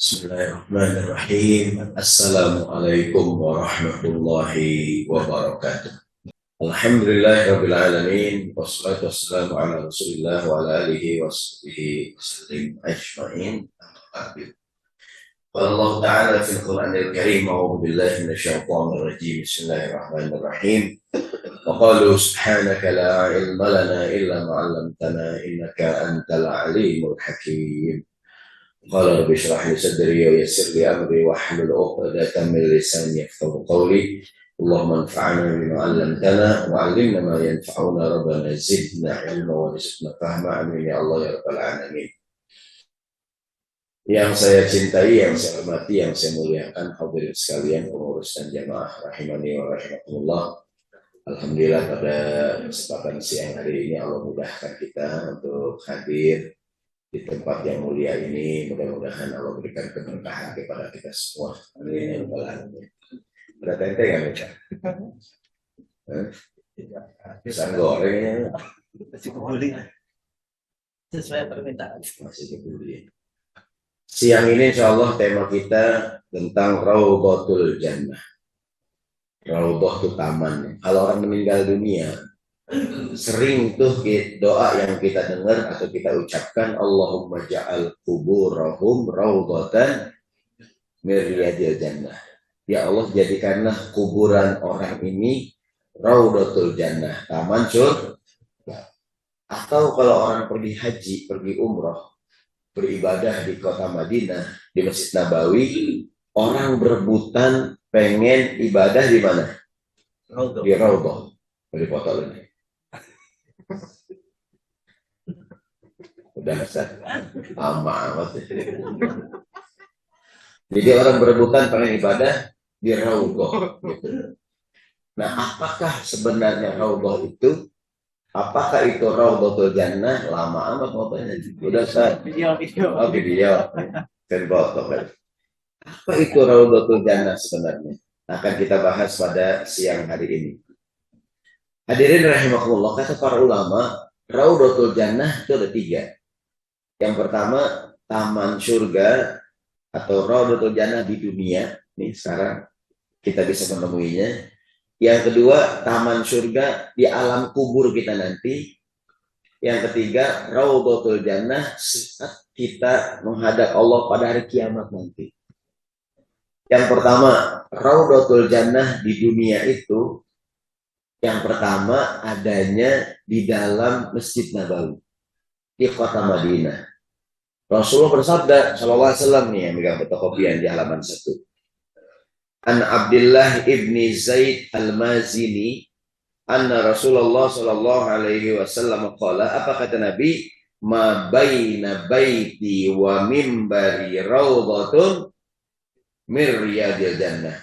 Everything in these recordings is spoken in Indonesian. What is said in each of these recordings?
Bismillahirrahmanirrahim. Assalamualaikum warahmatullahi wabarakatuh. Alhamdulillahirabbil alamin wassalatu wassalamu ala Rasulillah wa ala alihi washabbihi wasallim ajmain. Qala Allah ta'ala fil Qur'anil Karim a'udzu billahi minasyaitonir rajim. Bismillahirrahmanirrahim. Wa qalu subhanaka la ilma lana illa ma 'allamtana innaka antal alimul hakim. Qala rabbi shrah li sadri wa yassir li amri wahlul 'uqdatam min lisani yafqahu qawli. Allahumma anfa'na bima 'allamtana wa 'allimna ma yanfa'una rabbana zidna 'ilma wa rizqna fahma amin ya Allah ya rabbal alamin. Yang saya cintai, yang saya hormati, yang saya muliakan hadirin sekalian, pengurus dan jamaah rahimani wa rahimakumullah. Alhamdulillah pada kesempatan siang hari ini Allah mudahkan kita untuk hadir di tempat yang mulia ini. Mudah-mudahan Allah berikan keberkahan kepada kita semua. Amin ya rabbal alamin. Ada tempe nggak baca? Pisang goreng masih kebuli sesuai permintaan. masih dibeli. Siang ini insya Allah tema kita tentang Raudhatul Jannah. Raudhah itu taman. Kalau orang meninggal dunia, sering tuh doa yang kita dengar atau kita ucapkan, Allahumma ja'al kuburahum raudhatan min riyadil jannah. Ya Allah, jadikanlah kuburan orang ini Raudhatul Jannah, taman surga. Atau kalau orang pergi haji, pergi umroh, beribadah di kota Madinah, di Masjid Nabawi, orang berebutan pengen ibadah di mana? Di Raudhah. Di foto ini. Udah lama amat. Jadi orang berebutan pengen ibadah di Raudhah. Gitu. Nah, apakah sebenarnya Raudhah itu? Apakah itu Raudhatul Jannah? Lama amat fotonya. Udah Video. Oh, video. Dan foto kan. Apa itu Raudhatul Jannah sebenarnya? Akan kita bahas pada siang hari ini. Hadirin rahimakumullah, kata para ulama, Raudhatul Jannah itu ada 3. Yang pertama, taman surga atau Raudhatul Jannah di dunia. Nih sekarang kita bisa menemuinya. Yang kedua, taman surga di alam kubur kita nanti. Yang ketiga, Raudhatul Jannah saat kita menghadap Allah pada hari kiamat nanti. Yang pertama, Raudhatul Jannah di dunia itu, yang pertama adanya di dalam Masjid Nabawi di kota Madinah. Rasulullah bersabda, sallallahu alaihi wasallam nih yang megang fotokopian di halaman 1. An Abdullah ibni Zaid al-Mazini, anna Rasulullah sallallahu alaihi wasallam qala, apa kata Nabi? Ma baina baiti wa mimbari raudhatun min riyadil jannah.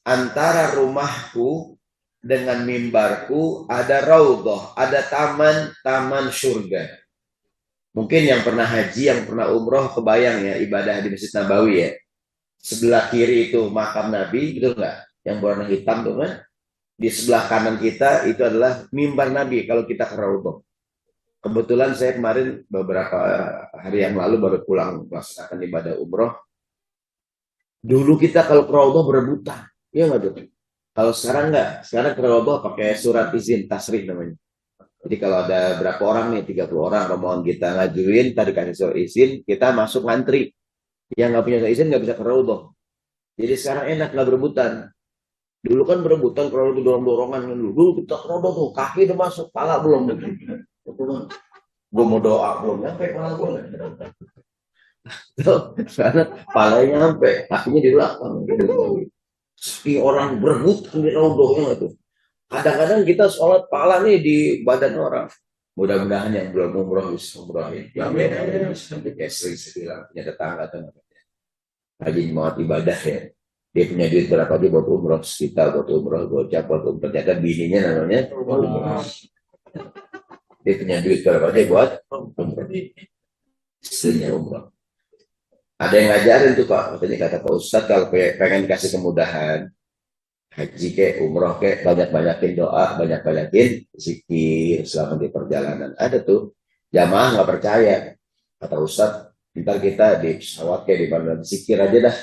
Antara rumahku dengan mimbarku ada raudhah, ada taman surga. Mungkin yang pernah haji, yang pernah umroh kebayang ya ibadah di Masjid Nabawi ya. Sebelah kiri itu makam Nabi, gitu enggak? Yang warna hitam tuh kan? Di sebelah kanan kita itu adalah mimbar Nabi kalau kita ke Raudhah. Kebetulan saya kemarin beberapa hari yang lalu baru pulang melaksanakan ibadah umroh. Dulu kita kalau ke Raudhah berebutan, ya nggak tuh? Kalau sekarang enggak, sekarang ke Raudhah pakai surat izin tasrih namanya. Jadi kalau ada berapa orang nih, 30 orang rombongan kita ngajuin, tadi kasih surat izin, kita masuk ngantri. Yang nggak punya izin nggak bisa ke Raudhah. Jadi sekarang enak nggak berebutan. Dulu kan berebutan kalau itu dorong-dorongan dulu kita ke Raudhah tuh kaki udah masuk, pala belum. Gue mau doa belum nyampe pala gue. Sekarang palanya nyampe, kakinya di belakang. Sepi orang berebutan di Raudhah tuh. Kadang-kadang kita sholat pala nih di badan orang. Mudah-mudahan yang belum umroh bisa umroh ya. Amin. Sampai sering bilang punya tetangga atau rajin banget ibadah ya. Dia punya duit berapa dia buat umroh, kita buat umroh, gocap buat umroh. Ternyata bininya namanya umroh. Dia punya duit berapa dia buat umroh. Istrinya umroh. Ada yang ngajarin tuh Pak, katanya kata Pak Ustadz kalau pengen kasih kemudahan haji ke umroh ke banyak-banyakin doa, banyak-banyakin zikir selama di perjalanan. Ada tuh jamaah nggak percaya, kata Ustadz Ntar kita di pesawat kayak di mana zikir aja dah,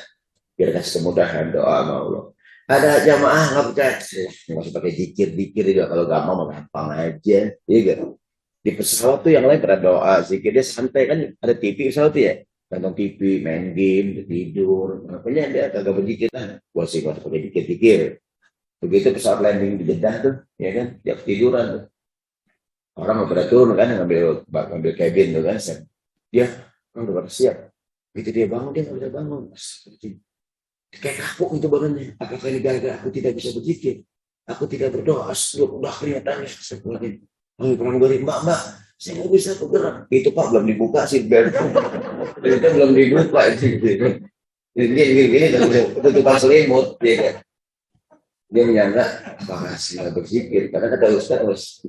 biar kasih kemudahan doa sama Allah. Ada jamaah nggak percaya, nggak usah pakai zikir juga, kalau gampang mah gampang aja, iya gak? Di pesawat tuh yang lain pada doa, zikir dia santai kan, ada TV pesawat tuh ya, nonton TV, main game, tidur, makanya dia kagak berzikir lah, gua sih nggak usah pakai zikir. Begitu pesawat landing di Jeddah tuh, ya kan, dia ketiduran tuh. Orang mau pada turun kan, ngambil cabin tuh kan, dia orang udah pada siap. Begitu dia bangun, dia nggak bisa bangun. Kayak kapok itu bangunnya. Apakah ini gara-gara aku tidak bisa berzikir? Aku tidak berdoa, udah kelihatan seperti oh, kurang gue mbak, saya nggak bisa bergerak. Itu Pak belum dibuka sih bel. Itu belum dibuka itu. Gini, tutupan selimut, dia kan. Dia menyangka apakah saya berzikir? Karena kata Ustaz,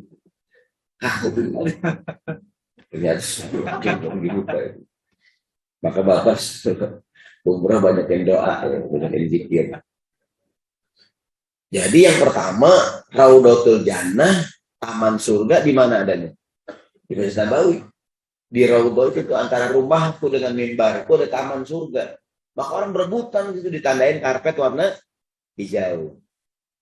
ternyata belum dibuka. Maka Bapak umrah banyak yang doa, banyak yang zikir. Jadi yang pertama, Raudatul Jannah, taman surga di mana adanya? Di Masjid Nabawi. Di Raudah itu antara rumahku dengan mimbarku ada taman surga. Maka orang berebutan itu ditandain karpet warna hijau.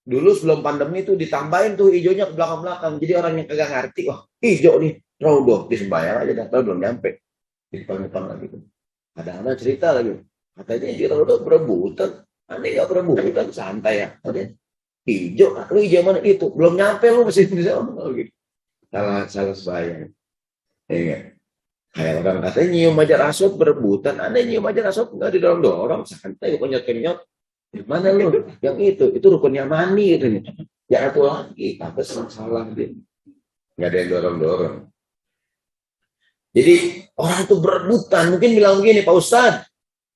Dulu sebelum pandemi itu ditambahin tuh hijaunya ke belakang-belakang. Jadi orang yang kagak ngerti, wah hijau nih, Raudah, disembayang aja dah, belum nyampe. Di depan-depan lagi. Ada anak cerita lagi. Katanya di Raudah berebutan. Aneh gak berebutan, santai ya. Hijau, lu hijau mana itu? Belum nyampe lu masih di sana. Gitu. Salah sembayang. Iya. Kayak orang katanya nyium aja rasut berebutan. Aneh nyium aja rasut nggak didorong-dorong. Santai, kenyot-kenyot. Gimana lu? Yang itu rukunnya mani gitu nih. Ya aku lagi, apa salah dia. Nggak ada yang dorong-dorong. Jadi orang itu berebutan. Mungkin bilang begini, Pak Ustadz,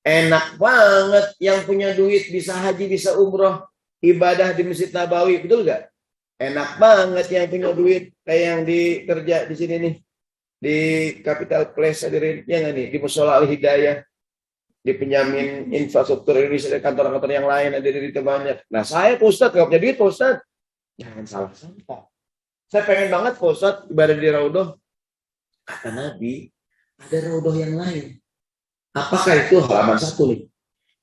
enak banget yang punya duit bisa haji, bisa umroh, ibadah di Masjid Nabawi, betul nggak? Enak banget yang punya duit kayak yang dikerja di sini nih, di Capital Place hadirin, ya nggak nih, di Mushola Al Hidayah, di penjamin infrastruktur Indonesia, di kantor-kantor yang lain ada di itu banyak. Nah saya Pak Ustadz nggak punya duit, Pak Ustadz, jangan salah sangka. Saya pengen banget Pak Ustadz ibadah di Raudhah. Kata Nabi, ada Raudhah yang lain. Apakah itu halaman 1 nih?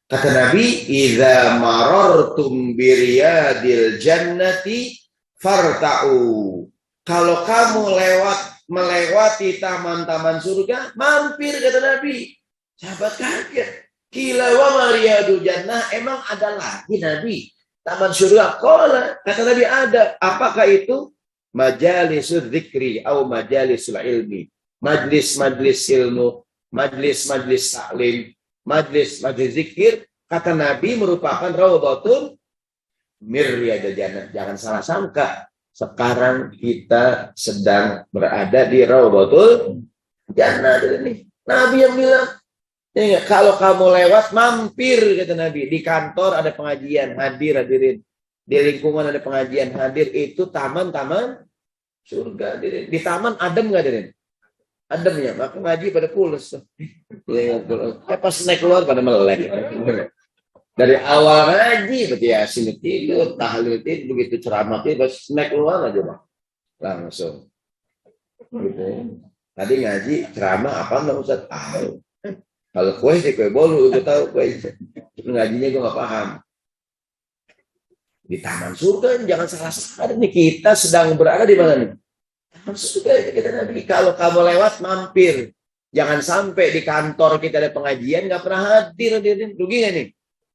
Kata Nabi, "Idza marartum biriyadil jannati farta'u." Kalau kamu melewati taman-taman surga, mampir kata Nabi. Sahabat kaget. Kila wa mariyadul jannah, emang ada lagi Nabi taman surga? Qala, kata Nabi ada. Apakah itu? Majalisul dzikri atau majalisul ilmi. Majlis-majlis ilmu, majlis-majlis taklim, majlis-majlis zikir, kata Nabi merupakan raudhatun miryadil jannah. Jangan salah sangka, sekarang kita sedang berada di raudhatul jannah ini. Nabi yang bilang, ya, kalau kamu lewat mampir kata Nabi, di kantor ada pengajian, hadirin. Di lingkungan ada pengajian, hadir, itu taman-taman surga. Di taman adem nggak hadirin? Ademnya, maka ngaji pada pules. Pas naik keluar pada melek. Dari awal ngaji, berarti Yasin tidur, tahlil tidur, begitu ceramah tidur, pas naik keluar aja bang, langsung. Gitu. Tadi ngaji ceramah apa nggak usah tahu. Kalau kue sih kue bolu, gue tahu kue. Ngajinya gue nggak paham. Di taman surga, jangan salah nih, kita sedang berada di mana nih? Sudah kita Nabi, kalau kamu lewat mampir, jangan sampai di kantor kita ada pengajian nggak pernah hadir. Rugi nggak nih?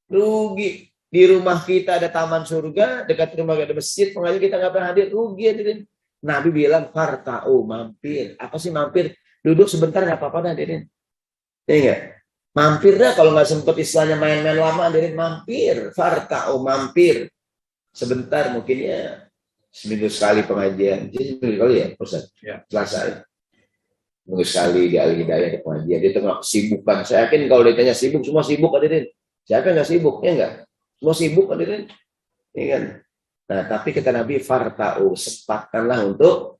Rugi. Di rumah kita ada taman surga, dekat rumah ada masjid, pengajian kita nggak pernah hadir, rugi. Nabi bilang farta'u, mampir. Apa sih mampir? Duduk sebentar nggak apa-apa dah, hadirin. Ya enggak? Mampir dah, kalau nggak sempet istilahnya main-main lama, hadirin, mampir. Farta'u, mampir. Sebentar mungkin ya. Seminggu sekali pengajian, jadi seminggu kali ya, Ustaz? Ya. Selasa. Seminggu sekali di Al Hidayah di pengajian. Di tengah kesibukan. Saya yakin kalau ditanya sibuk, semua sibuk hadirin. Siapa nggak sibuk? Ya enggak? Semua sibuk hadirin. Ya kan? Nah, tapi kata Nabi, farta'u, sempatkanlah untuk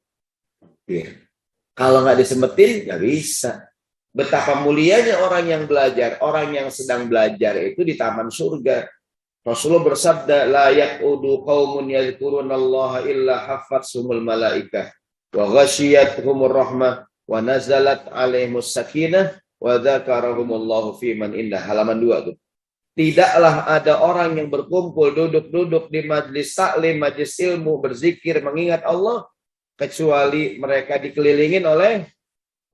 mampir. Kalau nggak disempetin, nggak bisa. Betapa mulianya orang yang belajar, orang yang sedang belajar itu di taman surga. Rasulullah bersabda, la yaqudu qaumun yadhkurunallaha illa haffatsumul malaikah wa ghasyiyatuhumur rahmah wa nazalat alaihimus sakinah wa dzakarahumullahu fi man indah, halaman 2 tuh. Tidaklah ada orang yang berkumpul duduk-duduk di majlis taklim, majlis ilmu, berzikir, mengingat Allah kecuali mereka dikelilingin oleh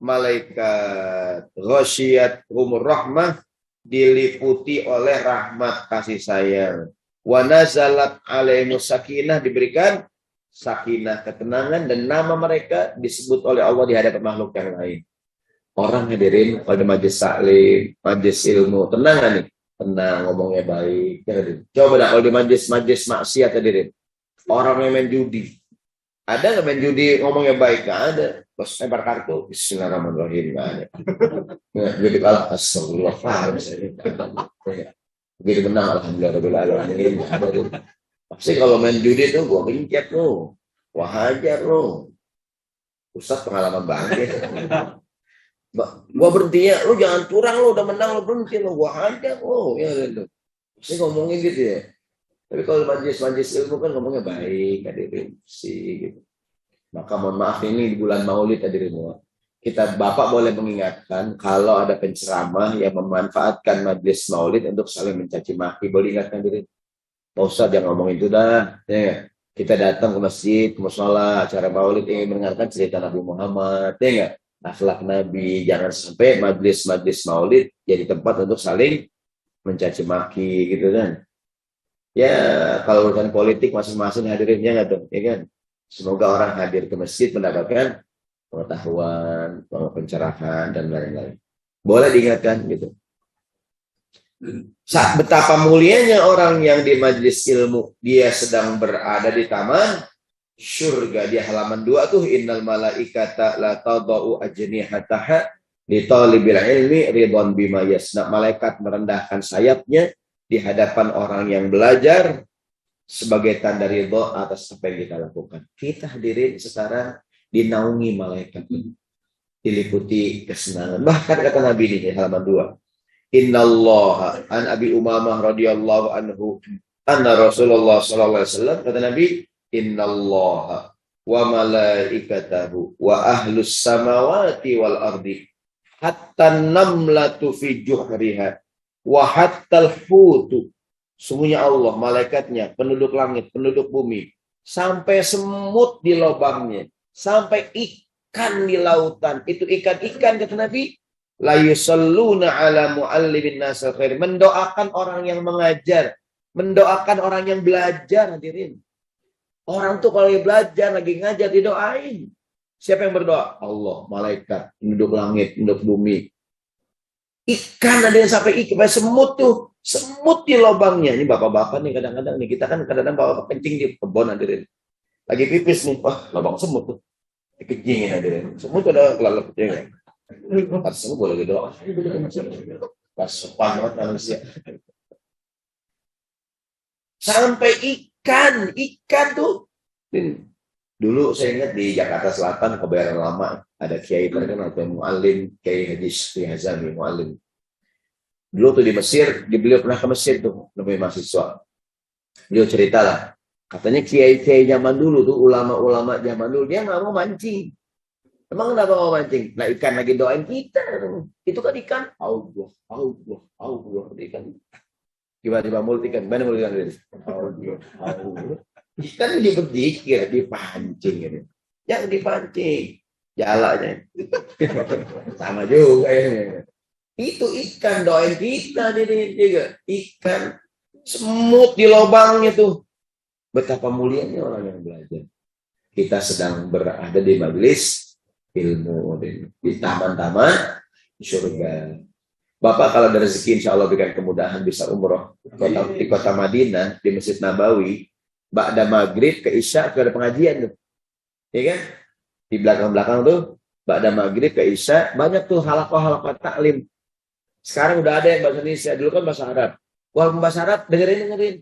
malaikat. Ghasyiyat humur rahmah, diliputi oleh rahmat kasih sayang. Wa nazalat alaihimus sakinah, diberikan sakinah, ketenangan, dan nama mereka disebut oleh Allah di hadapan makhluk yang lain. Orang hadirin pada majlis taklim, majlis ilmu, tenang kan nih? Tenang, ngomongnya baik. Coba dah kalau di majlis maksiat hadirin. Orang yang main judi. Ada nggak main judi ngomongnya baik? Nggak ada. Bos lebar kartu. Bismillahirrahmanirrahim. Nggak ada. Jadi kalah. Astagfirullahaladzim. Begitu menang. Alhamdulillahirrahmanirrahim. Pasti kalau main judi tuh gua kincet lo. Wah hajar lo. Ustaz pengalaman banget. Gua berhenti ya, lu jangan curang, lu udah menang, lu berhenti, lu gua hajar lu, ya gitu. Ini ngomongin gitu ya. Tapi kalau majlis ilmu kan ngomongnya baik, hadirin sih gitu. Maka mohon maaf ini di bulan Maulid hadirin, kita Bapak boleh mengingatkan kalau ada penceramah yang memanfaatkan majlis Maulid untuk saling mencaci maki, boleh ingatkan hadirin. Pak Ustaz jangan ngomongin itu dah, ya. Kita datang ke masjid, ke mushola, acara Maulid ingin mendengarkan cerita Nabi Muhammad, ya enggak? Akhlak Nabi, jangan sampai majlis-majlis Maulid jadi tempat untuk saling mencaci maki gitu kan. Ya kalau urusan politik masing-masing hadirinnya nggak tuh, ya kan. Semoga orang hadir ke masjid mendapatkan pengetahuan, pencerahan dan lain-lain. Boleh diingatkan gitu. Saat betapa mulianya orang yang di majlis ilmu, dia sedang berada di taman surga. Di halaman 2 tuh, innal malaikata la tadau ajnihataha li talibil ilmi ridwan bima yasna. Malaikat merendahkan sayapnya di hadapan orang yang belajar sebagai tanda ridho atas apa yang kita lakukan. Kita hadirin sekarang dinaungi malaikat, diliputi kesenangan. Bahkan kata Nabi di halaman 2, innallaha an Abi Umamah radhiyallahu anhu anna Rasulullah sallallahu alaihi wasallam, kata Nabi, innallaha wa malaikatahu wa ahlus samawati wal ardi hatta namlatu fi juhriha wa hatta al-hutu. Sungguhnya Allah, malaikatnya, penduduk langit, penduduk bumi, sampai semut di lubangnya, sampai ikan di lautan. Itu ikan-ikan kata Nabi, la yusalluna ala muallimin nasal khair, mendoakan orang yang mengajar, mendoakan orang yang belajar hadirin. Orang tuh kalau belajar lagi ngajar didoain. Siapa yang berdoa? Allah, malaikat, penduduk langit, penduduk bumi. Ikan ada yang sampai ikan, semut tuh, semut di lubangnya. Ini bapak-bapak nih kadang-kadang nih, kita kan kadang-kadang bawa kencing di kebun hadirin. Lagi pipis nih, wah lubang semut tuh. Dikencingin hadirin. Semut ada kelalep ya. Pas semut boleh doa. Pas sopan banget manusia. Sampai ikan tuh. Dulu saya ingat di Jakarta Selatan, Kebayoran Lama, ada kiai terkenal, Muallim, Kiai Haji Syekh Hazami, Muallim. Dulu tuh di Mesir, beliau pernah ke Mesir tuh, lebih mahasiswa. Beliau ceritalah, katanya kiai-kiai zaman dulu tuh, ulama-ulama zaman dulu, dia nggak mau mancing. Emang kenapa mau mancing? Nah ikan lagi doain kita. Itu kan ikan, Allah, ikan. Tiba-tiba mulut ikan, mana mulut ikan? Allah. Ikan dipikir, dipancing gitu. Yang dipancing, jalannya. Sama juga ya. Itu ikan doain kita nih juga. Ikan semut di lubangnya tuh. Betapa mulianya orang yang belajar. Kita sedang berada di majelis ilmu, di taman-taman surga. Bapak kalau ada rezeki insya Allah berikan kemudahan bisa umroh di kota Madinah, di Masjid Nabawi. Ba'da maghrib ke isya ada pengajian tuh, ya kan? Di belakang-belakang tuh, ba'da maghrib ke isya banyak tuh halaqah taklim. Sekarang udah ada yang bahasa Indonesia, dulu kan bahasa Arab. Walaupun bahasa Arab dengerin,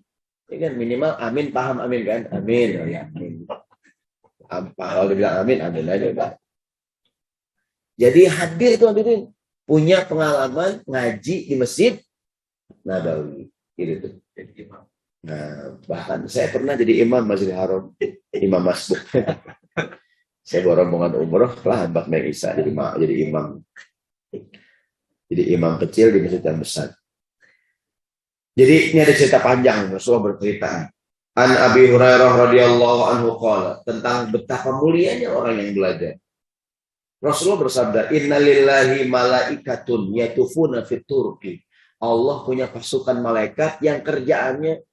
ya kan? Minimal amin paham amin kan? Amin, oh ya amin. Kalau dibilang amin aja udah. Jadi hadir tuh hadirin, punya pengalaman ngaji di Masjid Nabawi, gitu tuh. Nah, bahkan saya pernah jadi imam Masjidil Haram, imam masbuk. Saya bawa rombongan umroh lah, Mbak Melisa jadi imam. Jadi imam kecil di masjid yang besar. Jadi ini ada cerita panjang, Rasulullah bercerita. An Abi Hurairah radhiyallahu anhu qala, tentang betapa mulianya orang yang belajar. Rasulullah bersabda, innalillahi malaikatun yatufuna fit turqi. Allah punya pasukan malaikat yang kerjaannya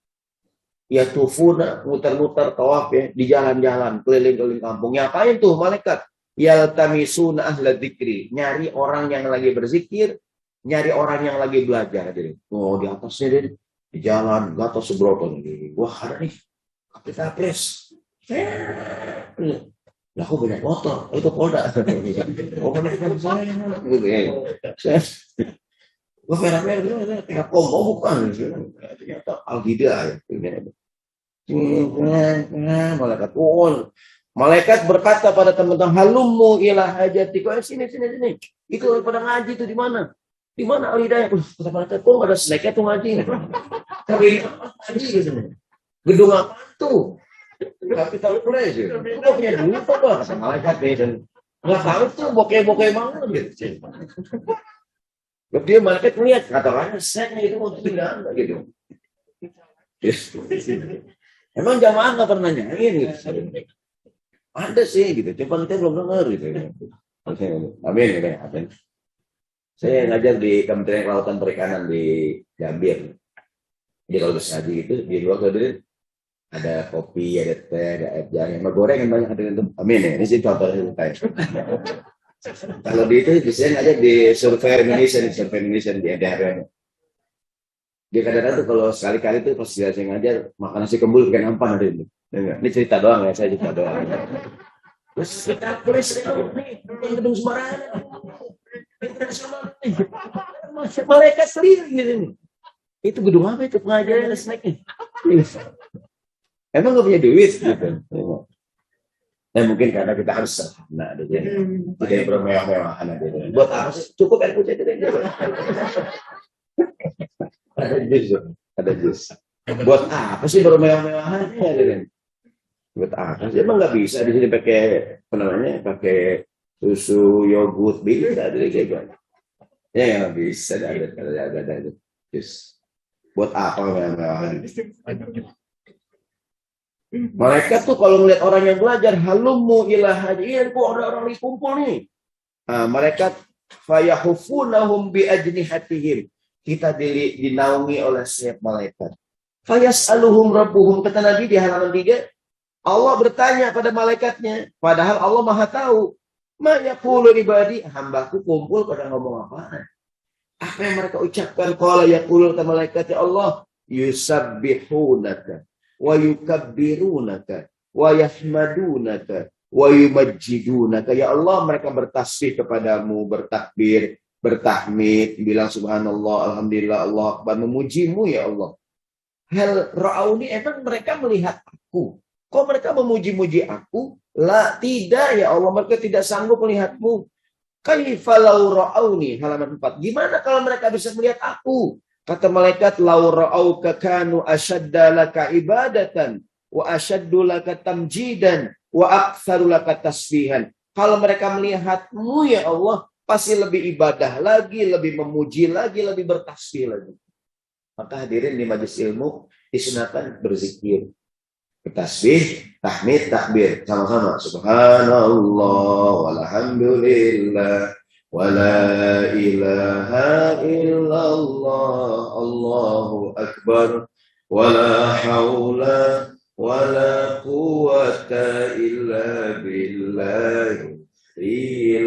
yatufuna, muter-muter tawaf ya di jalan-jalan keliling-keliling kampung. Ngapain tuh malaikat? Yaltamisuna ahla dzikri, nyari orang yang lagi berzikir, nyari orang yang lagi belajar. Jadi, oh di atasnya deh, di jalan Gatot Subroto nih. Wah ada nih, kita pres. Lah aku banyak motor, itu Polda. Oh kan saya gitu ya. Gua merah-merah tinggal komo bukan. Ternyata Al-Hida ya. Malaikat malaikat berkata pada teman-teman, halummu ila hajatiku. Sini. Itu pada ngaji itu di mana? Di mana Al-Hidayah? Kata malaikat, kok ada snacknya tuh ngaji. Tapi ngaji gitu. Gedung apa tuh? Capital Place. Kok punya duit apa? Kata malaikat dan nggak tahu tuh bokeh-bokeh banget gitu. Lalu dia malaikat melihat, katakannya snacknya itu mau tidak ada gitu. Emang jamaah nggak pernah nyanyiin gitu. Ada sih gitu, cuma kita belum dengar gitu. Amin gitu ya. Amin. Saya ngajar di Kementerian Kelautan Perikanan di Gambir. Jadi kalau bersaji itu di luar kemudian ada kopi, ada teh, ada air jahe, yang goreng yang banyak ada itu. Amin ya. Ini sih contohnya kayak. Kalau di itu biasanya ngajar di survei Indonesia di daerah. Dia kadang-kadang tuh kalau sekali-kali tuh pas saya ngajar makan nasi kembul pakai nampan ada ini. Ini cerita doang ya, saya cerita doang. Terus kita tulis nih, gedung sembarangan. Malaikat sendiri gitu. Itu gedung apa itu pengajaran snacknya? Emang nggak punya duit gitu. Nah mungkin karena kita harus sederhana ada jadi tidak bermewah-mewahan ada. Buat apa sih? Cukup air putih aja. Ada jus. Buat apa sih bermewah-mewahan ada. Buat apa sih? Emang nggak bisa di sini pakai apa namanya? Pakai susu yogurt bisa ada kayak gitu. Ya nggak bisa ada jus. Buat apa mewah-mewahan? Malaikat tuh kalau melihat orang yang belajar, halummu ila hadirin, kok ada orang lagi kumpul nih. Nah, malaikat fayahufunahum bi ajnihatihim. Kita dinaungi oleh setiap malaikat. Fayas'aluhum rabbuhum, kata Nabi di halaman 3, Allah bertanya pada malaikatnya, padahal Allah Maha tahu. Ma yaqulu ibadi, hambaku kumpul pada ngomong apa? Apa yang mereka ucapkan? Qala yaqulu kata malaikat, ya Allah, yusabbihunaka wa yukabbirunaka wa yahmadunaka wa yumajjidunaka. Ya Allah, mereka bertasbih kepadamu, bertakbir, bertahmid, bilang subhanallah, alhamdulillah, Allah akbar, memujimu ya Allah. Hal ra'auni, emang mereka melihat aku? Kok mereka memuji-muji aku? La, tidak ya Allah, mereka tidak sanggup melihatmu. Kaifalau ra'auni, halaman 4. Gimana kalau mereka bisa melihat aku? Kata malaikat, lau ra'auka kanu ashadda laka ibadatan wa ashaddu laka tamjidan wa aktsaru laka tasbihan. Kalau mereka melihatmu ya Allah, pasti lebih ibadah lagi, lebih memuji lagi, lebih bertasbih lagi. Maka hadirin di majelis ilmu disunahkan berzikir, bertasbih, tahmid, takbir sama-sama. Subhanallah walhamdulillah wala ilaha illallah Allahu akbar wala haula wala quwwata illa billahil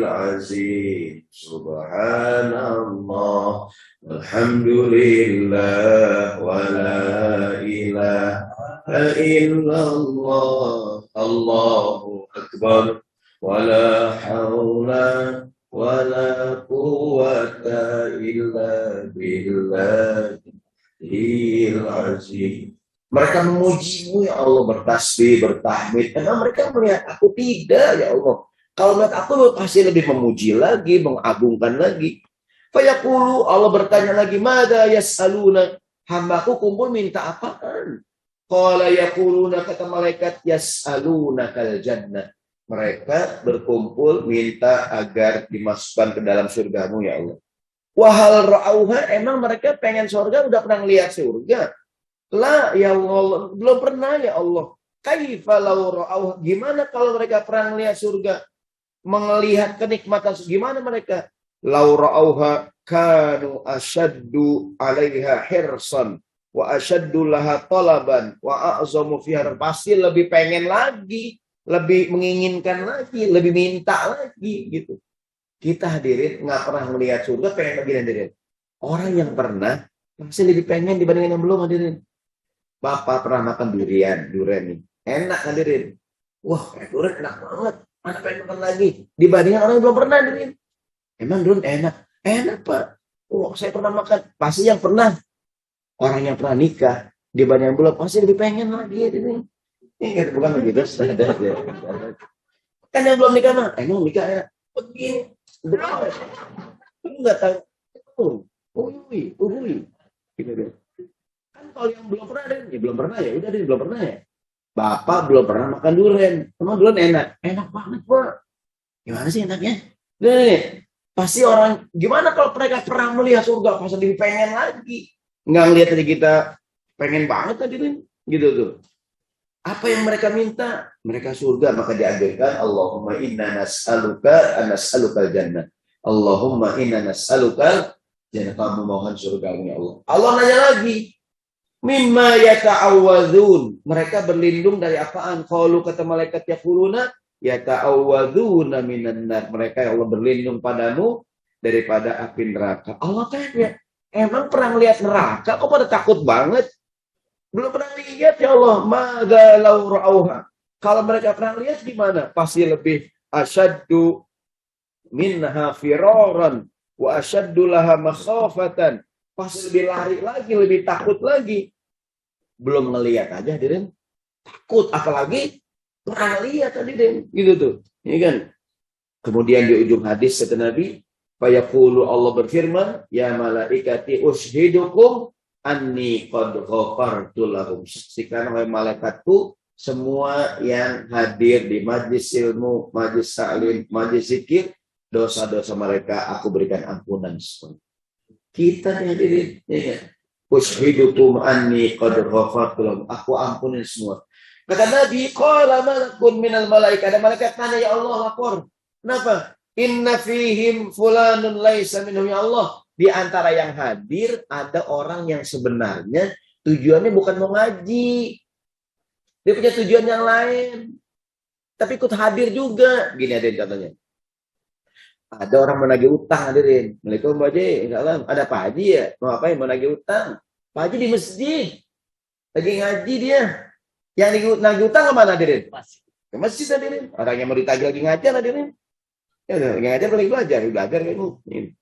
azim. Subhanallah walhamdulillah wala ilaha illallah Allahu akbar wala haula wala quwwata illa billahil azim. Mereka memujimu ya Allah, bertasbih, bertahmid. Karena mereka melihat aku tidak ya Allah. Kalau melihat aku pasti lebih memuji lagi, mengagungkan lagi. Fayaqulu, Allah bertanya lagi, mada yas'aluna, hambaku kumpul minta apaan? Qala yaquluna, kata malaikat, yas'aluna kal jannah. Mereka berkumpul minta agar dimasukkan ke dalam surgamu ya Allah. Wahal ra'auha, emang mereka pengen surga, udah pernah lihat surga? La ya Allah, belum pernah ya Allah. Kaifa law ra'auha, gimana kalau mereka pernah lihat surga? Melihat kenikmatan, gimana mereka? Law ra'auha kanu asyaddu 'alaiha hirsan wa asyaddu laha talaban wa a'zamu fiha, pasti lebih pengen lagi, lebih menginginkan lagi, lebih minta lagi gitu. Kita hadirin nggak pernah melihat surga, pengen lagi hadirin. Orang yang pernah pasti lebih pengen dibandingin yang belum hadirin. Bapak pernah makan durian nih. Enak hadirin. Wah, durian enak banget. Mana pengen makan lagi. Dibandingkan orang yang belum pernah hadirin. Emang durian enak? Enak Pak. Wah, saya pernah makan. Pasti yang pernah. Orang yang pernah nikah dibanding yang belum pasti lebih pengen lagi hadirin. Ini bukan begitu. Kan yang belum nikah mah, emang nikah ya begini. Enggak tahu. Uhui. Gitu deh. Kan kalau yang belum pernah deh, ya belum pernah ya, udah deh belum pernah ya. Bapak belum pernah makan durian. Emang durian enak? Enak banget, Pak. Gimana sih enaknya? Nih, pasti orang gimana kalau mereka pernah melihat surga, pasti lebih pengen lagi. Nggak ngelihat tadi kita pengen banget tadi nih, gitu tuh. Apa yang mereka minta? Mereka surga, maka diajarkan Allahumma inna nas'aluka jannah. Allahumma inna nas'aluka jannah. Kamu mohon surga ya Allah. Allah nanya lagi, mimma yata'awwadzun. Mereka berlindung dari apaan? Qalu, kata malaikat, yaquluna yata'awwadzuna minan nar. Mereka ya Allah berlindung padamu daripada api neraka. Allah tanya, emang pernah lihat neraka? Kok pada takut banget? Belum pernah lihat ya Allah. Madza law ra'auha. Kalau mereka pernah lihat gimana? Pasti lebih asyaddu minha firaran wa asyaddu laha makhafatan. Pasti lebih lari lagi, lebih takut lagi. Belum ngelihat aja hadirin takut, apalagi pernah lihat hadirin, gitu tuh. Ini kan. Kemudian di ujung hadis kata Nabi, fayaqulu, Allah berfirman, ya malaikati ushidukum anni qad ghafartu lahum. Saksikan oleh malaikatku semua yang hadir di majlis ilmu, majlis salim, majlis zikir, dosa-dosa mereka aku berikan ampunan semua. Kita hadirin, ya. Ushidukum anni qad ghafartu lahum. Aku ampunin semua. Kata Nabi, qala malakun minal malaikat. Ada malaikat tanya, ya Allah, lapor. Kenapa? Inna fihim fulanun laisa minhum, ya Allah. Di antara yang hadir ada orang yang sebenarnya tujuannya bukan mau ngaji. Dia punya tujuan yang lain. Tapi ikut hadir juga. Gini hadirin contohnya. Ada orang mau nagih utang hadirin. Assalamualaikum Pak Haji. Ada Pak Haji ya? Mau ngapain? Mau nagih utang. Pak Haji di masjid. Lagi ngaji dia. Yang nagih utang kemana hadirin? Ke masjid hadirin. Orang yang mau ditagih lagi ngajar hadirin. Ya udah, ngajar lagi belajar kayak ini.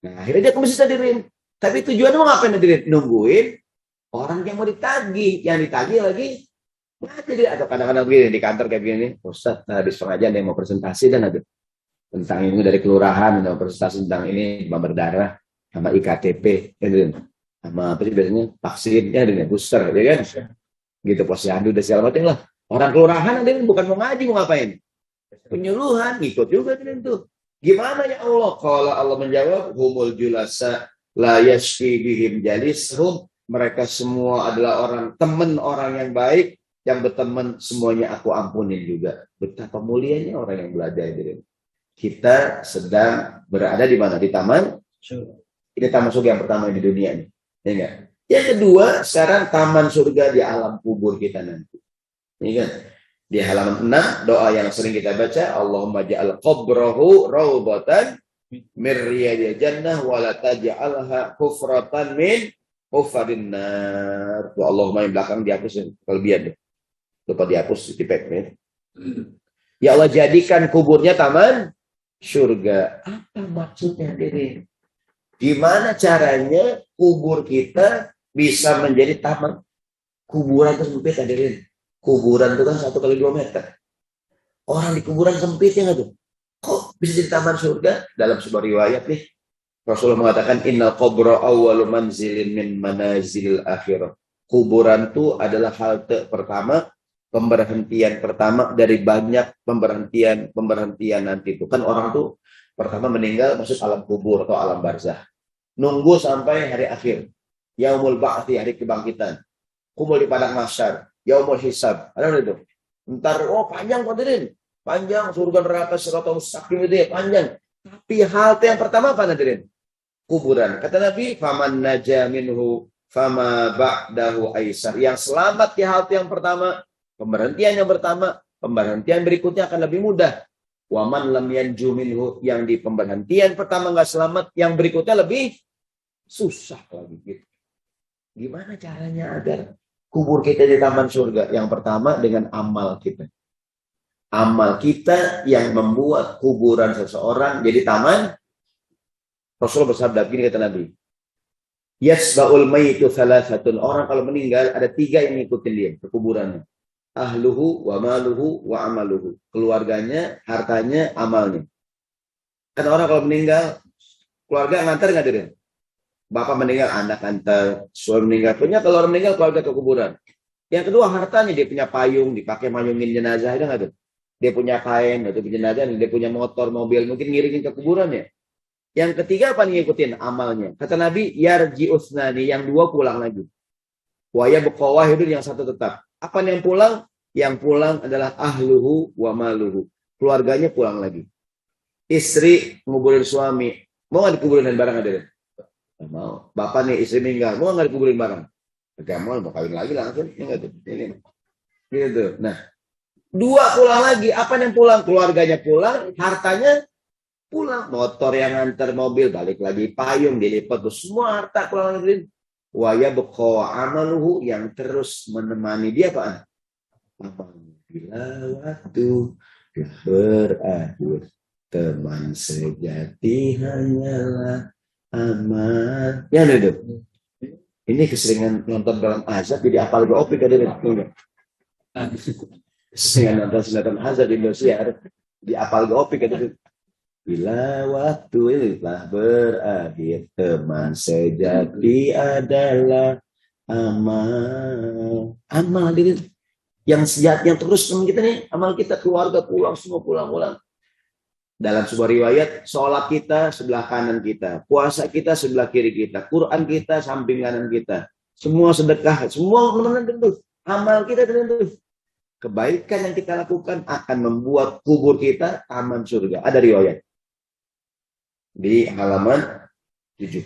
Nah, akhirnya dia ke masjid hadirin. Tapi tujuannya mau ngapain hadirin? Nungguin orang yang mau ditagih. Yang ditagih lagi ngajar dia. Atau kadang-kadang begini di kantor kayak gini. Ustaz, habis pengajian yang mau presentasi dan ada tentang ini dari kelurahan, mau presentasi tentang ini demam berdarah sama IKTP, hadirin. Sama apa sih biasanya vaksin, ya hadirin, booster, ya kan? Gitu posyandu dan segala macam lah. Orang kelurahan hadirin bukan mau ngaji, mau ngapain? Penyuluhan, ngikut juga hadirin tuh. Gimana ya Allah? Kalau Allah menjawab, humul julasa la yashfi bihim jalishum. Mereka semua adalah orang teman, orang yang baik, yang berteman semuanya aku ampunin juga. Betapa mulianya orang yang belajar hadirin. Kita sedang berada di mana? Di taman surga. Ini taman surga yang pertama di dunia ini. Ya enggak? Yang kedua, sekarang taman surga di alam kubur kita nanti. Ini kan? Di halaman 6, doa yang sering kita baca, Allahumma ja'al qabrahu rawdatan min riyadil jannah wa la taj'alha hufratan min hufarin nar. Allahumma, yang belakang dihapus kelebihan deh. Lupa dihapus tipek ya. Ya Allah, jadikan kuburnya taman surga. Apa maksudnya hadirin? Gimana caranya kubur kita bisa menjadi taman? Kuburan itu sempit hadirin. Kuburan itu kan 1 kali 2 meter. Orang di kuburan sempit ya nggak tuh? Kok bisa jadi taman surga? Dalam sebuah riwayat nih, Rasulullah mengatakan innal qabra awwalu manzilin min manazilil akhirah. Kuburan itu adalah halte pertama, pemberhentian pertama dari banyak pemberhentian nanti itu. Kan orang tuh Pertama meninggal masuk alam kubur atau alam barzah. Nunggu sampai hari akhir. Yaumul ba'ti, hari kebangkitan. Kumpul di padang mahsyar. Yaumul hisab. Ada itu. Ntar, panjang hadirin. Panjang, surga neraka siratal mustaqim itu ya, panjang. Tapi halte yang pertama apa hadirin? Kuburan. Kata Nabi, faman naja minhu fama ba'dahu aisar. Yang selamat di halte yang pertama, pemberhentian yang pertama, pemberhentian berikutnya akan lebih mudah. Waman lam yanju minhu, yang di pemberhentian pertama nggak selamat, yang berikutnya lebih susah lagi gitu. Gimana caranya agar kubur kita di taman surga? Yang pertama dengan amal kita. Amal kita yang membuat kuburan seseorang jadi taman. Rasul bersabda begini kata Nabi. Yasba'ul mayyitu thalathatun. Orang kalau meninggal ada 3 yang ngikutin dia ke kuburannya. Ahluhu wa maluhu wa amaluhu. Keluarganya, hartanya, amalnya. Kan orang kalau meninggal, keluarga ngantar nggak dia? Bapak meninggal, anak antar. Suami meninggal. Punya kalau orang meninggal, keluarga ke kuburan. Yang kedua hartanya, dia punya payung, dipakai mayungin jenazah, ada nggak tuh? Dia punya kain, atau jenazah, dia punya motor, mobil, mungkin ngiringin ke kuburan ya. Yang ketiga apa ngikutin amalnya? Kata Nabi, yarji usnani, yang 2 pulang lagi. Waya bekawah itu yang 1 tetap. Apa yang pulang? Yang pulang adalah ahluhu wa maluhu. Keluarganya pulang lagi. Istri nguburin suami. Mau nggak dikuburin dan barang ada? Mau. Bapak nih istri meninggal. Mau nggak dikuburin barang? Gak mau kawin lagi langsung. Ini. Gitu. Nah, 2 pulang lagi. Apa yang pulang? Keluarganya pulang. Hartanya pulang. Motor yang antar, mobil balik lagi. Payung dilipat. Semua harta pulang lagi. Waya beko amaluhu, yang terus menemani dia apa? Apabila waktu berakhir, teman sejati hanyalah aman. Ya itu. Ini keseringan nonton dalam azab jadi apal ke opik ada keseringan nonton azab di Indonesia di apal ke opik ada. Bila waktu ini telah berakhir, teman sejati adalah amal. Amal diri yang sejati, yang terus sama kita nih, amal kita, keluarga pulang, semua pulang. Dalam sebuah riwayat, sholat kita sebelah kanan kita, puasa kita sebelah kiri kita, Quran kita samping kanan kita, semua sedekah, semua menentu. Amal kita tentu. Kebaikan yang kita lakukan akan membuat kubur kita taman surga. Ada riwayat di halaman 7.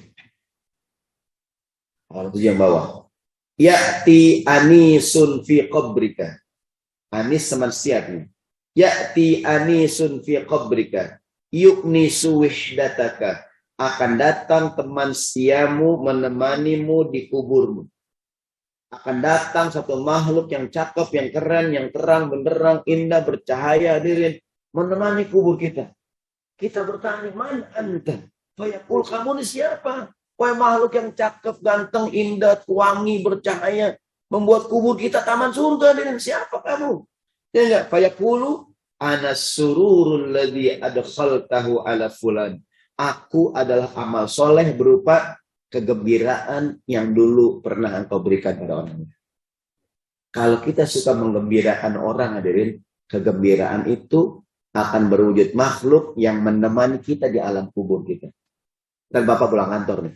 Halaman 7 yang bawah. Ya'ti anisun fi qabrika. Anis teman siapnya. Ya'ti anisun fi qabrika. Yuknisu wihdataka. Akan datang teman siamu menemanimu di kuburmu. Akan datang satu makhluk yang cakep, yang keren, yang terang, benderang, indah, bercahaya, hadirin, menemani kubur kita. Kita bertanya, mana anta? Fayaqul, kamu ini siapa? Wahai makhluk yang cakep, ganteng, indah, wangi, bercahaya, membuat kubur kita taman surga. Dengan siapa kamu? Ya enggak? Fayaqulu, ana sururul ladzi adkhaltahu ala fulan. Aku adalah amal soleh berupa kegembiraan yang dulu pernah engkau berikan pada orang. Kalau kita suka menggembirakan orang, hadirin, kegembiraan itu akan berwujud makhluk yang menemani kita di alam kubur kita. Dan Bapak pulang kantor nih.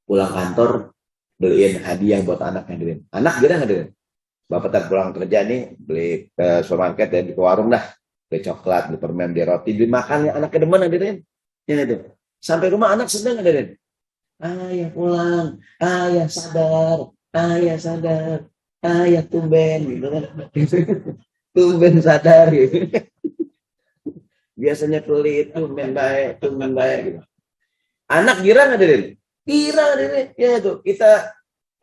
Pulang kantor, beliin hadiah buat anak, hadirin. Anak jarang, hadirin. Bapak tak pulang kerja nih, beli ke supermarket dan di warung dah. Beli coklat, beli permen, beli roti, beli makan yang anaknya demen, hadirin. Ya itu. Sampai rumah anak senang, hadirin. Ayah pulang, ayah sadar, ayah tumben, gitu kan. Tumben sadar, gitu. Biasanya pelit, tumben baik gitu. Anak girang hadirin. Girang hadirin. Ya itu, kita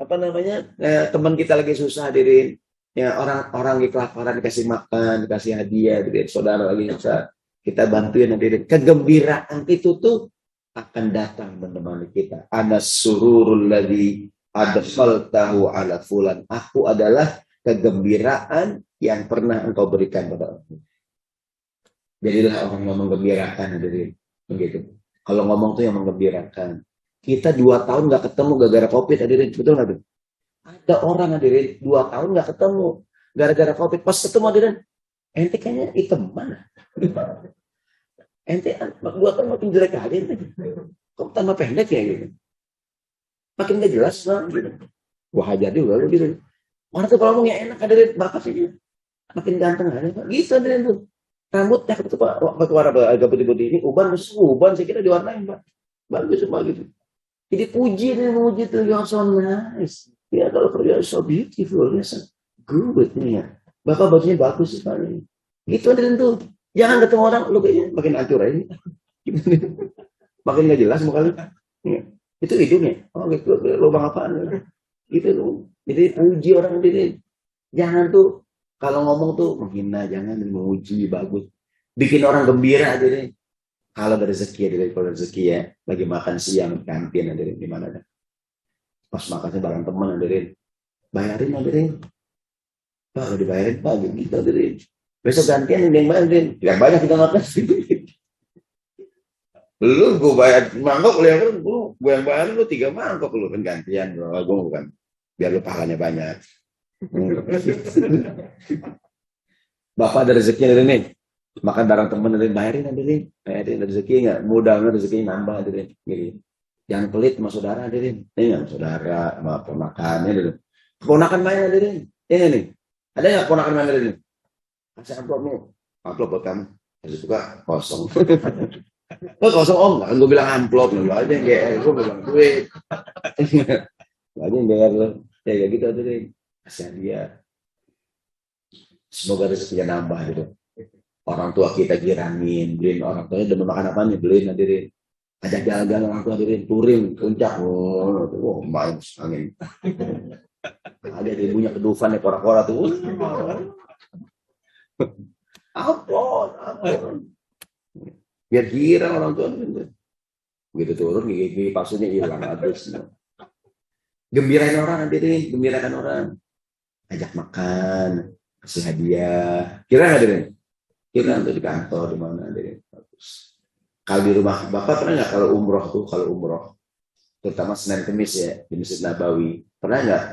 apa namanya? Teman kita lagi susah hadirin. Ya orang di kelaparan dikasih makan, dikasih hadiah, hadirin. Saudara lagi susah, kita bantuin hadirin. Kegembiraan itu tuh akan datang menemani kita. Ana sururul ladzi adkhaltahu ala fulan. Aku adalah kegembiraan yang pernah engkau berikan pada orang. Jadilah orang yang menggembirakan, hadirin. Begitu. Kalau ngomong tuh yang menggembirakan. Kita 2 tahun nggak ketemu gara-gara COVID, hadirin. Betul nggak tuh? Ada orang, hadirin, 2 tahun nggak ketemu gara-gara COVID. Pas ketemu, hadirin, ente kayaknya hitam mana? Ente buat makin jelek aja ente. Kok tambah pendek ya gitu. Makin gak jelas lah gitu. Wah hajar juga gitu. Orang tuh kalau ngomongnya enak ada bakat sih. Makin ganteng aja. Gitu ada tuh. Rambutnya itu Pak, waktu warna agak putih-putih ini uban saya kira diwarnain Pak. Bagus semua gitu. Jadi puji dia memuji tuh, you're so nice. Ya kalau kerja so beautiful, ya so good nih ya. Bapak bajunya bagus sekali. Gitu ada tuh. Jangan ketemu orang lu kayaknya makin hancur aja. Makin nggak jelas mukanya. Ya. Itu hidungnya. Oh gitu, lubang apaan? Gitu tuh. Jadi puji orang ini. Jangan tuh kalau ngomong tuh menghina, jangan memuji bagus. Bikin orang gembira aja deh. Kalau ada rezeki dari rezeki ya, lagi makan siang kantin ada di mana ada. Pas makannya bareng teman ada bayarin ada Pak udah dibayarin Pak gitu ada besok gantian yang bayarin. Yang banyak kita makan sih. Lu gue bayar mangkok lu yang gue yang bayarin lu 3 mangkok lu kan gantian gue bukan biar lu pahalanya banyak. Bapak ada rezeki dari nih. Makan barang temen dari bayarin ada nih. Ada rezeki nggak? Mudah-mudahan rezeki nambah ada nih. Gitu. Jangan pelit sama saudara ada nih. Ini saudara, sama ponakannya ada nih. Ponakan main ada nih. Ini nih. Ada nggak ponakan main ada nih? Kasih amplop nih. Amplop buat kamu. Jadi suka kosong. Oh kosong om, kan gue bilang amplop nih. Aja yang GR, gue bilang duit. Aja yang GR lo. Ya gitu ada nih. Kasih dia. Semoga rezekinya nambah gitu. Orang tua kita girangin, beliin orang tuanya udah makan apa nih, beliin hadirin. Ajak jalan-jalan orang tua hadirin, touring, puncak. Main angin. Ada ibunya kedufan nih, kora-kora tuh. Ampun. Biar girang orang tua. Begitu turun, gigi palsunya hilang habis. Gembirain orang hadirin, gembirakan orang. Ajak makan, kasih hadiah. Kira hadirin? Kira untuk di kantor di mana deh bagus. Kalau di rumah Bapak pernah nggak kalau umroh terutama Senin Kemis ya di Masjid Nabawi pernah nggak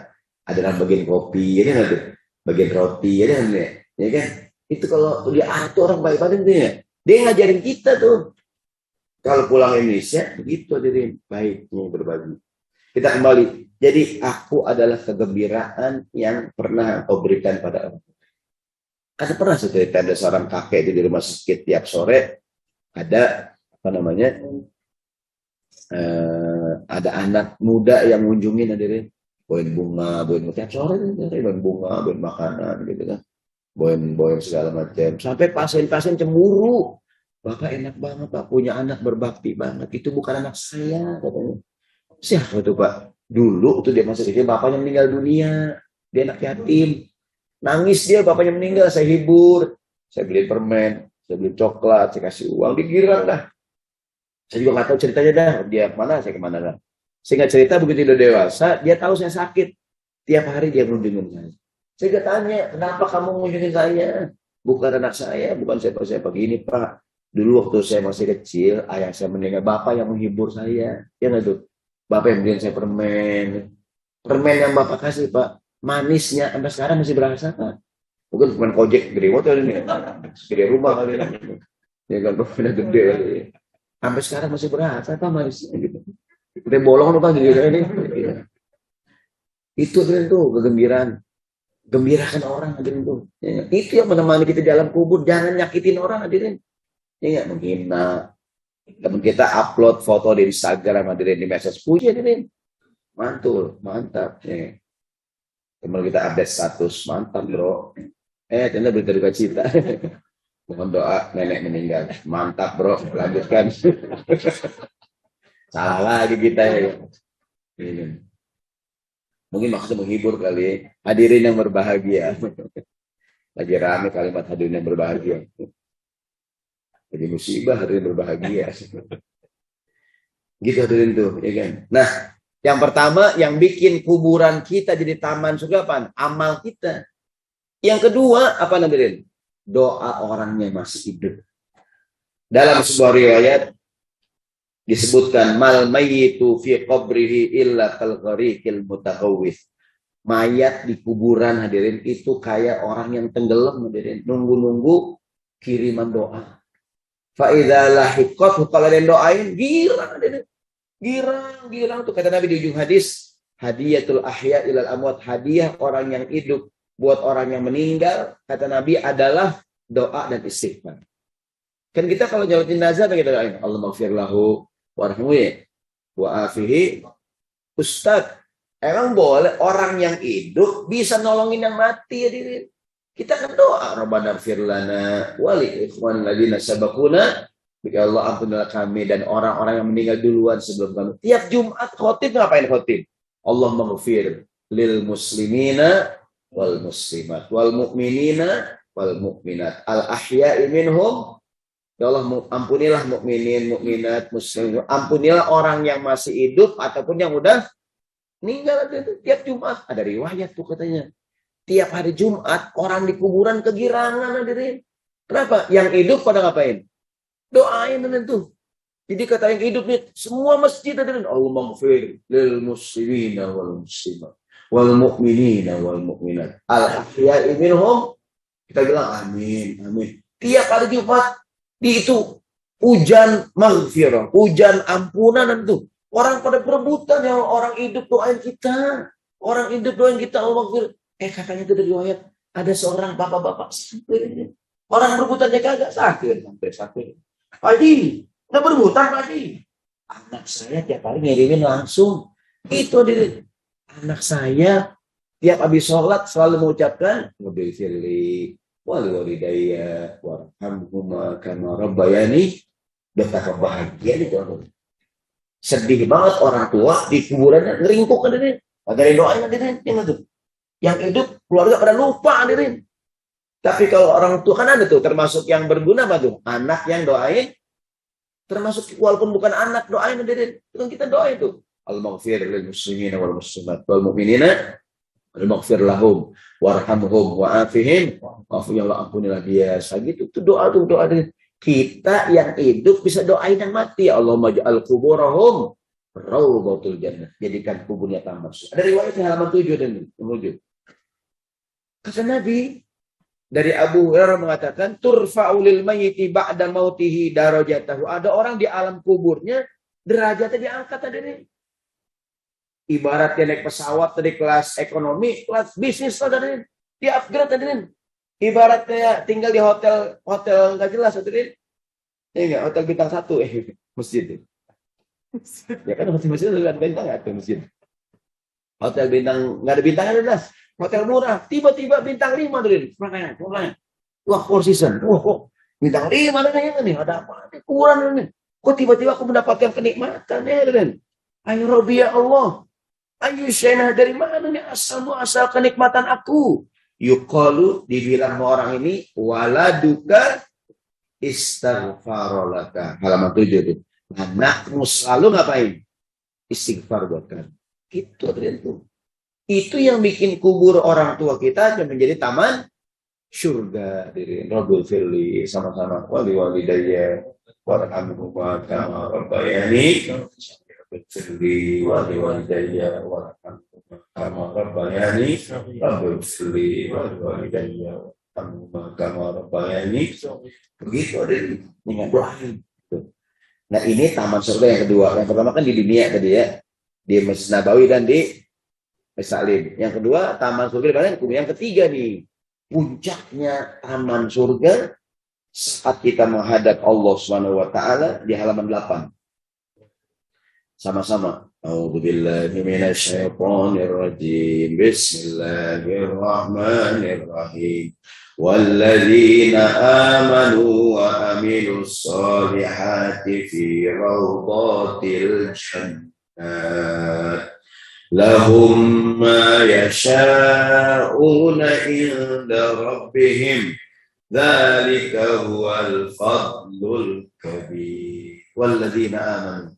ada dalam bagian kopi ya kan bagian roti ya kan ya kan itu kalau dia atur orang baik-baik itu ya dia ngajarin kita tuh kalau pulang Indonesia begitu hadirin baiknya berbagi. Kita kembali jadi aku adalah kegembiraan yang pernah kau berikan pada orang. Karena pernah cerita ada seorang kakek di rumah sakit tiap sore ada apa namanya ada anak muda yang ngunjungin hadirin bawain bunga tiap sore bawain bunga bawain makanan gitu kan bawain segala macam sampai pasien-pasien cemburu Bapak enak banget Pak punya anak berbakti banget itu bukan anak saya katanya siapa tuh Pak dulu tuh dia masih kecil bapaknya meninggal dunia dia anak yatim. Nangis dia, bapaknya meninggal, saya hibur. Saya beli permen, saya beli coklat, saya kasih uang, digirang dah. Saya juga nggak tahu ceritanya dah, dia kemana, saya kemana dah. Saya nggak cerita begitu udah dewasa, dia tahu saya sakit. Tiap hari dia mengunjungi saya. Saya nggak tanya, kenapa kamu mengunjungi saya? Bukan anak saya, bukan siapa-siapa. Gini Pak, dulu waktu saya masih kecil, ayah saya meninggal, bapak yang menghibur saya. Ya nggak tuh? Bapak yang beliin saya permen. Permen yang bapak kasih Pak. Manisnya sampai sekarang masih berasa kan mungkin bukan kojek gede motor ini gede rumah kali ini ya kan udah gede sampai sekarang masih berasa apa manisnya gitu udah bolong lupa gitu ini itu tuh kegembiraan gembirakan orang hadirin tuh ya, itu yang menemani kita di alam kubur jangan nyakitin orang hadirin ya menghina teman kita upload foto di Instagram hadirin di medsos puji hadirin mantul mantap ya. Teman kita update status mantap bro ternyata berita duka cita mohon doa nenek meninggal mantap bro lanjutkan salah lagi kita ya ini. Mungkin maksudnya menghibur kali hadirin yang berbahagia lagi rame kalimat hadirin yang berbahagia jadi musibah hadirin berbahagia gitu hadirin tuh ya kan nah yang pertama, yang bikin kuburan kita jadi taman surga apa? Amal kita. Yang kedua, apa hadirin? Doa orangnya masih hidup. Dalam sebuah riwayat disebutkan mal mayyitu fi qabrihi illa kal ghariqil mutakhawwif. Mayat di kuburan hadirin itu kayak orang yang tenggelam hadirin, nunggu-nunggu kiriman doa. Fa idza lahiqat, kalau ada yang doain girang tuh kata Nabi di ujung hadis, hadiyatul ahya ilal amwat, hadiah orang yang hidup buat orang yang meninggal, kata Nabi adalah doa dan istighfar. Kan kita kalau jawab jenazah kita doain, Allahumma ighfir lahu warhamhu wa afihi. Ustaz, emang boleh orang yang hidup bisa nolongin yang mati ya diri? Kita kan doa, Rabbana ighfir lana wa li ikhwan alladziina sabaquna, ya Allah ampunilah kami dan orang-orang yang meninggal duluan sebelum kami. Tiap Jumat khotib ngapain khotib? Allahumma ighfir lil muslimina wal muslimat wal mu'minina wal mu'minat al ahya'i minhum. Ya Allah, ampunilah mukminin, mukminat, muslim, ampunilah orang yang masih hidup ataupun yang udah meninggal. Tiap Jumat ada riwayat tuh katanya. Tiap hari Jumat orang di kuburan kegirangan hadirin. Kenapa? Yang hidup pada ngapain? Doain tuh. Jadi kata yang hidup nih, semua masjid hadirin, Allahumma ighfir lil muslimina wal muslimat wal mu'minina wal mu'minat al ahya'i minhum. Kita bilang amin, amin. Tiap hari Jumat di itu hujan maghfirah, hujan ampunan tuh. Orang pada perebutan ya, orang hidup doain kita. Orang hidup doain kita, Allah maghfir. Katanya itu dari riwayat ada seorang bapak-bapak sakit. Orang berebutannya kagak sakit, sampai sakit. Pak Haji, udah berebutan Pak Haji. Anak saya tiap hari ngirimin langsung. Itu dari anak saya tiap habis sholat selalu mengucapkan Rabbil firli wal walidayya warhamhuma kama rabbayani. Betapa bahagia itu. Sedih banget orang tua di kuburannya ngeringkuk kan ini. Ada doain kan ini. Yang hidup keluarga pada lupa hadirin. Tapi kalau orang tua kan ada tuh, termasuk yang berguna apa tuh? Anak yang doain, termasuk walaupun bukan anak doain hadirin. Itu kan kita doain tuh. Al-maghfir lil muslimina wal muslimat wal mu'minina al-maghfir lahum warhamhum wa afihim. Ya Allah ampunilah dia. Gitu tuh doa hadirin. Kita yang hidup bisa doain yang mati. Allahumma ja'al kuburahum rawdatul jannah. Jadikan kuburnya taman surga. Ada riwayat halaman 7 dan 7. Kata Nabi dari Abu Hurairah mengatakan turfa'u lil mayyiti ba'da mautihi darajatahu. Ada orang di alam kuburnya derajatnya diangkat tadi. Ibaratnya naik pesawat dari kelas ekonomi, kelas bisnis tadi. Di-upgrade tadi. Ibaratnya tinggal di hotel enggak jelas tadi. Ya hotel bintang 1 masjid. Ya kan masjid itu ada bintang atau masjid. Hotel bintang enggak ada bintang ada. Hotel murah, tiba-tiba bintang 5 dulu. Makanya. Wah, Four Seasons. Wah, kok bintang 5 nih? Ada apa? Kurang nih. Kok tiba-tiba aku mendapatkan kenikmatan ya, Ren? Ayo Rabbi ya Allah. Ayo Syainah, dari mana nih asal kenikmatan aku? Yuqalu, dibilang orang ini waladuka istighfarolaka. Halaman 7 tuh. Anakmu selalu ngapain? Istighfar buat kamu. Gitu tuh. Itu yang bikin kubur orang tua kita dan menjadi taman surga. Rabbil firli sama-sama wali walidayya warhamhuma kama rabbayani. Rabbil firli wali walidayya warhamhuma kama rabbayani. Rabbil firli wali walidayya warhamhuma kama rabbayani. Begitu dengan doa. Nah ini taman surga yang kedua. Yang pertama kan di dunia tadi ya, di Masjid Nabawi dan di Salim. Yang kedua, taman surga. Yang ketiga nih, puncaknya taman surga saat kita menghadap Allah Subhanahu wa taala di halaman 8. Sama-sama. A'udzubillahi minasyaitonir rajim. Bismillahirrahmanirrahim. Walladzina amanu wa amilus solihati fi rawdatil jannat. Lahum ma yasha'una inda rabbihim dzalika huwal fadlul kabir. Walladzina amanu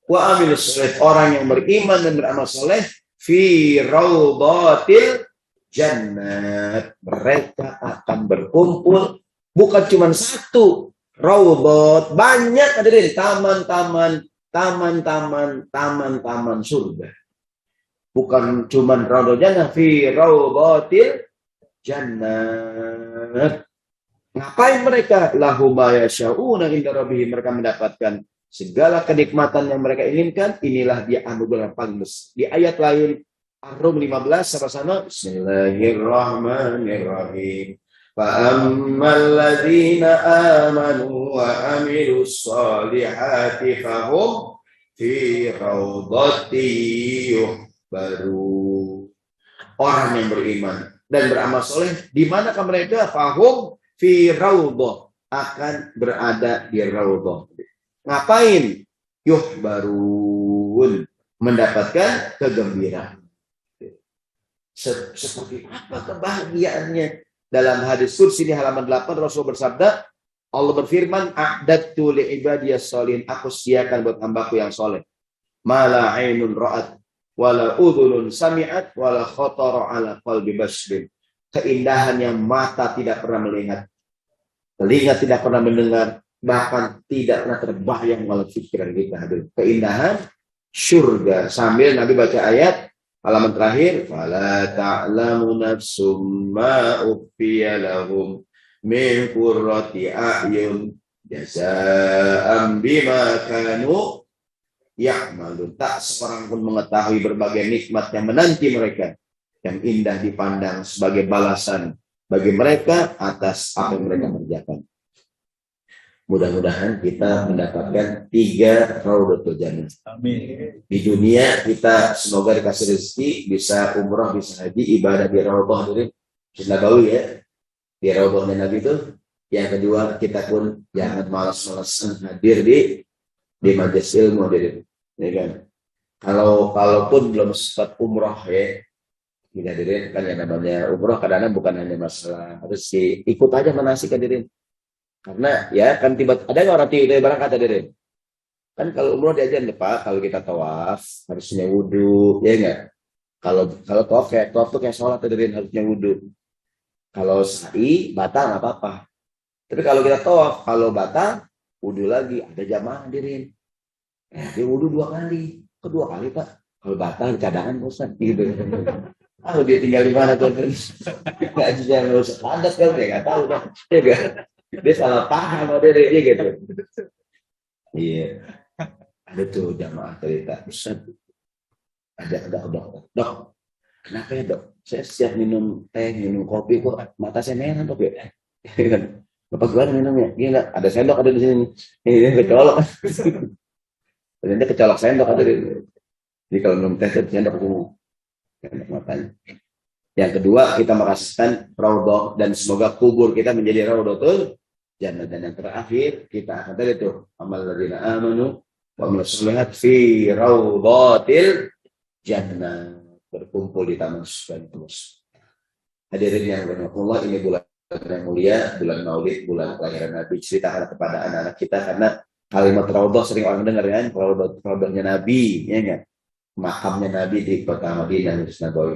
wa amilus solih, orang yang beriman dan beramal soleh fi raudhatil jannat, mereka akan berkumpul bukan cuma satu raudhat, banyak hadirin, taman-taman surga. Bukan cuma raudhah jannah, fi raudhatil jannah. Ngapain mereka? Lahum ma yasha'una inda rabbihim, mereka mendapatkan segala kenikmatan yang mereka inginkan. Inilah dia anugerah paling besar. Di ayat lain Ar-Rum 15 sama-sama Bismillahirrahmanirrahim. Fa'ammal ladzina amanu wa amilus solihati fahum fi raudhati yuhbaru. Orang yang beriman dan beramal soleh, di manakah mereka? Fahum fi raudhah, akan berada di raudhah. Ngapain? Yuhbarun, mendapatkan kegembiraan. Seperti apa kebahagiaannya? Dalam hadis qudsi di halaman 8 Rasul bersabda, Allah berfirman, a'dadtu li ibadiyas sholihin, aku sediakan buat hambaku yang soleh. Mala ainun ra'at wala udhunun sami'at wala khatara ala qalbi basrin. Keindahan yang mata tidak pernah melihat, telinga tidak pernah mendengar, bahkan tidak pernah terbayang oleh pikiran kita. Keindahan surga. Sambil Nabi baca ayat halaman terakhir, fala ta'lamu nafsum ma ukhfiya lahum min qurrati a'yun jazaa'an bima kanu ya'malun. Tak seorang pun mengetahui berbagai nikmat yang menanti mereka, yang indah dipandang sebagai balasan bagi mereka atas apa yang mereka kerjakan. Mudah-mudahan kita mendapatkan 3 Raudhatul Jannah. Amin. Di dunia kita semoga dikasih rezeki, bisa umrah, bisa haji, ibadah di Raudhah dari Nabawi ya. Di Raudhahnya Nabi itu. Yang kedua, kita pun jangan malas-malasan hadir di majelis ilmu hadirin. Ya kan? Kalaupun belum sempat umrah ya, kita hadirin kan yang namanya umrah kadang-kadang bukan hanya masalah harus ikut aja manasik hadirin. Karena ya kan tiba ada orang tiba berangkat hadirin. Kan kalau umroh diajarin Pak, kalau kita tawaf harusnya wudu, ya enggak? Kalau tawaf tuh kayak sholat hadirin, harusnya wudu. Kalau sa'i batal nggak apa-apa. Tapi kalau kita tawaf, kalau batal wudu lagi, ada jamaah hadirin. Dia wudu 2 kali. Kok 2 kali Pak? Kalau batal cadangan Ustaz gitu. Dia tinggal di mana tuh? Nggak bisa ngurus landas kan, nggak tahu Pak. Ya enggak? Dia salah paham dia gitu. Iya. Ada tuh jamaah cerita, Ustaz. Ada dok. Kenapa ya dok? Saya siap minum teh, minum kopi kok mata saya merah dok ya. Bapak gimana minumnya? Iya enggak? Ada sendok ada di sini. Ini kecolok. Ternyata kecolok sendok ada di. Jadi kalau minum teh sendok itu enak matanya. Yang kedua, kita merasakan raudhah dan semoga kubur kita menjadi raudhatul jannah. Dan yang terakhir, kita akan tadi itu amal ladzina amanu wa amilus sholihat fi raudhatil jannah, berkumpul di taman surga terus. Hadirin yang bermanfaat, ini bulan yang mulia, bulan Maulid, bulan kelahiran Nabi. Ceritakan kepada anak-anak kita karena kalimat raudhah sering orang dengar kan, raudhahnya Nabi, ya enggak? Makamnya Nabi di kota Madinah.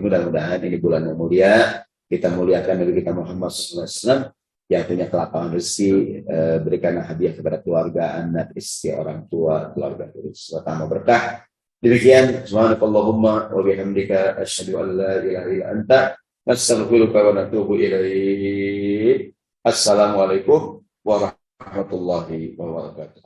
Mudah-mudahan ini bulan yang mulia, kita muliakan Nabi kita Muhammad SAW yang punya kelapangan rezeki, berikan hadiah kepada keluarga, anak, istri, orang tua, keluarga, terutama berkah. Demikian, subhanakallahumma wa bihamdika asyhadu an la ilaha illa anta nastaghfiruka wa natubu ilaik. Assalamualaikum warahmatullahi wabarakatuh.